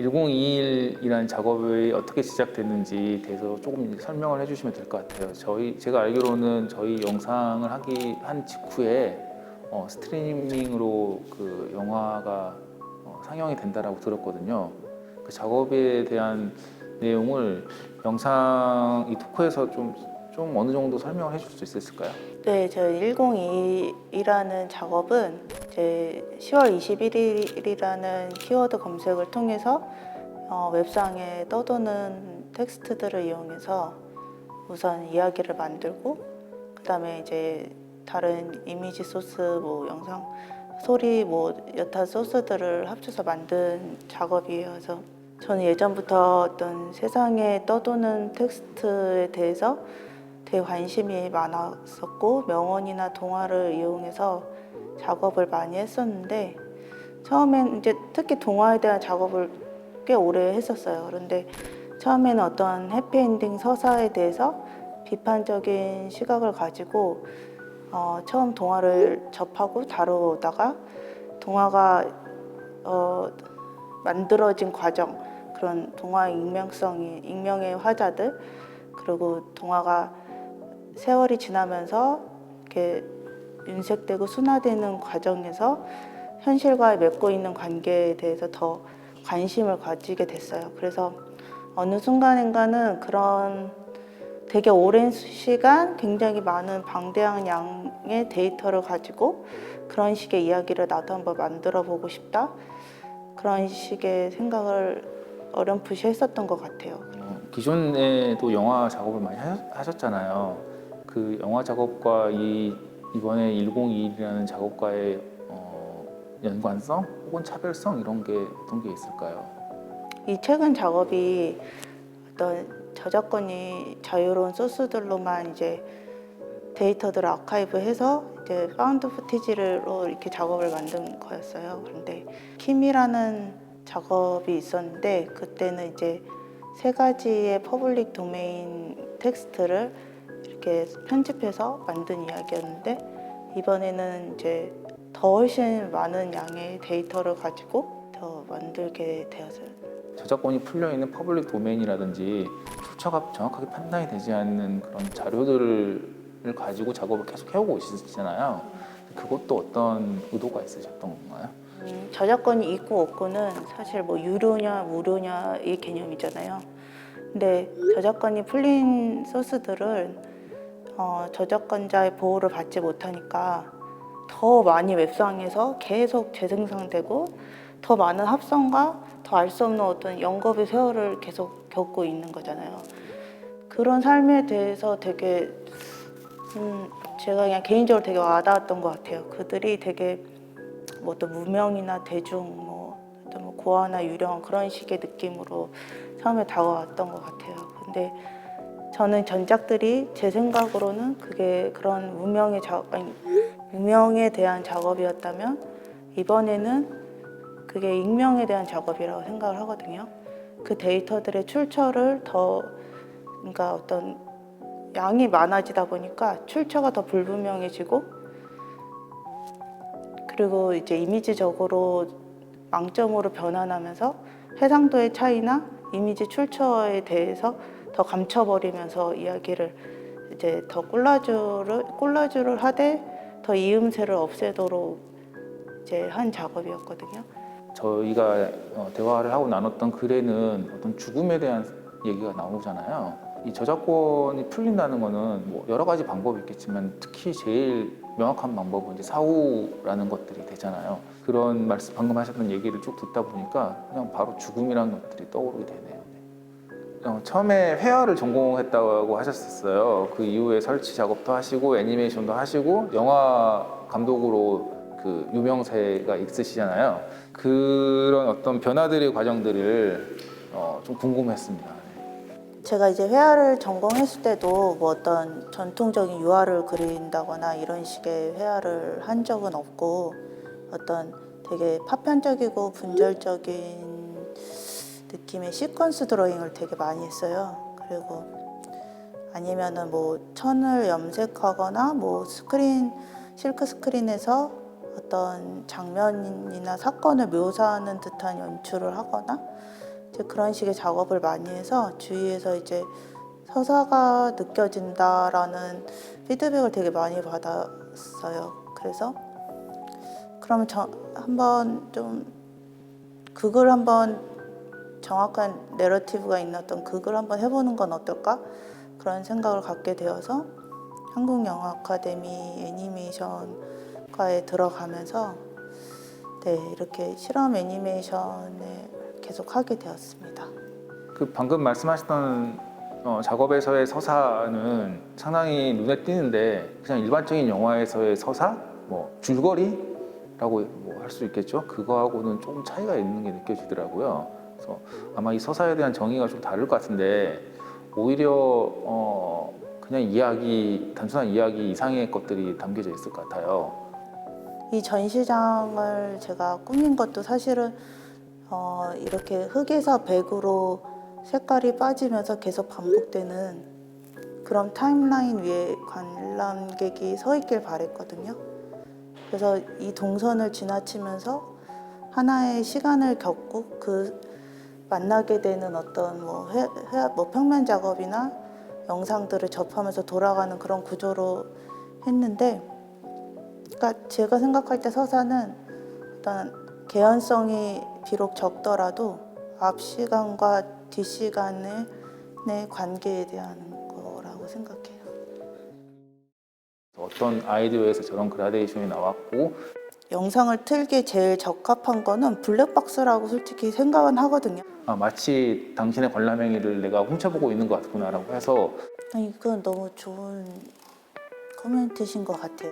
1021이라는 작업이 어떻게 시작됐는지 대해서 조금 설명을 해주시면 될 것 같아요. 제가 알기로는 저희 영상을 한 직후에 스트리밍으로 그 영화가 상영이 된다라고 들었거든요. 그 작업에 대한 내용을 영상 이 토크에서 좀 어느 정도 설명을 해줄 수 있을까요? 네, 저희 102라는 작업은 이제 10월 21일이라는 키워드 검색을 통해서 웹상에 떠도는 텍스트들을 이용해서 우선 이야기를 만들고, 그다음에 이제 다른 이미지 소스, 뭐 영상, 소리, 뭐 여타 소스들을 합쳐서 만든 작업이에요. 그래서 저는 예전부터 어떤 세상에 떠도는 텍스트에 대해서 되게 관심이 많았었고, 명언이나 동화를 이용해서 작업을 많이 했었는데, 처음엔 이제 특히 동화에 대한 작업을 꽤 오래 했었어요. 그런데 처음에는 어떤 해피엔딩 서사에 대해서 비판적인 시각을 가지고 처음 동화를 접하고 다루다가 동화가 만들어진 과정, 그런 동화의 익명의 화자들, 그리고 동화가 세월이 지나면서 이렇게 윤색되고 순화되는 과정에서 현실과 맺고 있는 관계에 대해서 더 관심을 가지게 됐어요. 그래서 어느 순간인가는 그런 되게 오랜 시간 굉장히 많은 방대한 양의 데이터를 가지고 그런 식의 이야기를 나도 한번 만들어 보고 싶다, 그런 식의 생각을 어렴풋이 했었던 것 같아요. 기존에도 영화 작업을 많이 하셨잖아요. 그 영화 작업과 이번에 1021이라는 작업과의 연관성 혹은 차별성 이런 게 어떤 게 있을까요? 이 최근 작업이 어떤 저작권이 자유로운 소스들로만 이제 데이터들을 아카이브해서 이제 파운드 푸티지로 이렇게 작업을 만든 거였어요. 그런데 킴이라는 작업이 있었는데, 그때는 이제 세 가지의 퍼블릭 도메인 텍스트를 이렇게 편집해서 만든 이야기였는데, 이번에는 이제 더 훨씬 많은 양의 데이터를 가지고 더 만들게 되었어요. 저작권이 풀려 있는 퍼블릭 도메인이라든지 출처가 정확하게 판단이 되지 않는 그런 자료들을 가지고 작업을 계속 해오고 있으시잖아요. 그것도 어떤 의도가 있으셨던 건가요? 저작권이 있고 없고는 사실 뭐 유료냐 무료냐 이 개념이잖아요. 근데 저작권이 풀린 소스들은 저작권자의 보호를 받지 못하니까 더 많이 웹상에서 계속 재생산되고, 더 많은 합성과 더 알 수 없는 어떤 영겁의 세월을 계속 겪고 있는 거잖아요. 그런 삶에 대해서 되게 제가 그냥 개인적으로 되게 와닿았던 것 같아요. 그들이 되게 뭐 어떤 무명이나 대중, 어떤 뭐 고아나 유령 그런 식의 느낌으로 처음에 다가왔던 것 같아요. 근데 저는 전작들이 제 생각으로는 그게 그런 무명에 대한 작업이었다면, 이번에는 그게 익명에 대한 작업이라고 생각을 하거든요. 그 데이터들의 출처를 그러니까 어떤 양이 많아지다 보니까 출처가 더 불분명해지고, 그리고 이제 이미지적으로 망점으로 변환하면서 해상도의 차이나 이미지 출처에 대해서 더 감춰버리면서 이야기를 이제 더 콜라주를 하되 더 이음새를 없애도록 이제 한 작업이었거든요. 저희가 대화를 하고 나눴던 글에는 어떤 죽음에 대한 얘기가 나오잖아요. 이 저작권이 풀린다는 거는 뭐 여러 가지 방법이 있겠지만 특히 제일 명확한 방법은 이제 사후라는 것들이 되잖아요. 그런 말씀 방금 하셨던 얘기를 쭉 듣다 보니까 그냥 바로 죽음이라는 것들이 떠오르게 되네요. 처음에 회화를 전공했다고 하셨었어요. 그 이후에 설치 작업도 하시고 애니메이션도 하시고 영화 감독으로 그 유명세가 있으시잖아요. 그런 어떤 변화들의 과정들을 좀 궁금했습니다. 제가 이제 회화를 전공했을 때도 뭐 어떤 전통적인 유화를 그린다거나 이런 식의 회화를 한 적은 없고, 어떤 되게 파편적이고 분절적인 느낌의 시퀀스 드로잉을 되게 많이 했어요. 그리고 아니면은 뭐 천을 염색하거나 뭐 실크 스크린에서 어떤 장면이나 사건을 묘사하는 듯한 연출을 하거나, 이제 그런 식의 작업을 많이 해서 주위에서 이제 서사가 느껴진다라는 피드백을 되게 많이 받았어요. 그래서 그러면 한번 좀 극을 한번 정확한 내러티브가 있는 어떤 극을 한번 해보는 건 어떨까? 그런 생각을 갖게 되어서 한국영화 아카데미 애니메이션과에 들어가면서 네, 이렇게 실험 애니메이션을 계속 하게 되었습니다. 그 방금 말씀하셨던 작업에서의 서사는 상당히 눈에 띄는데 그냥 일반적인 영화에서의 서사, 뭐 줄거리라고 뭐 할 수 있겠죠. 그거하고는 조금 차이가 있는 게 느껴지더라고요. 그래서 아마 이 서사에 대한 정의가 좀 다를 것 같은데 오히려 그냥 이야기, 단순한 이야기 이상의 것들이 담겨져 있을 것 같아요. 이 전시장을 제가 꾸민 것도 사실은 이렇게 흙에서 백으로 색깔이 빠지면서 계속 반복되는 그런 타임라인 위에 관람객이 서 있길 바랬거든요. 그래서 이 동선을 지나치면서 하나의 시간을 겪고 그 만나게 되는 어떤 뭐 평면 작업이나 영상들을 접하면서 돌아가는 그런 구조로 했는데, 그러니까 제가 생각할 때 서사는 어떤 개연성이 비록 적더라도 앞 시간과 뒷 시간의 관계에 대한 거라고 생각해요. 어떤 아이디어에서 저런 그라데이션이 나왔고 영상을 틀기에 제일 적합한 거는 블랙박스라고 솔직히 생각은 하거든요. 마치 당신의 관람행위를 내가 훔쳐보고 있는 것 같구나라고 해서 이건 너무 좋은 코멘트신 것 같아요.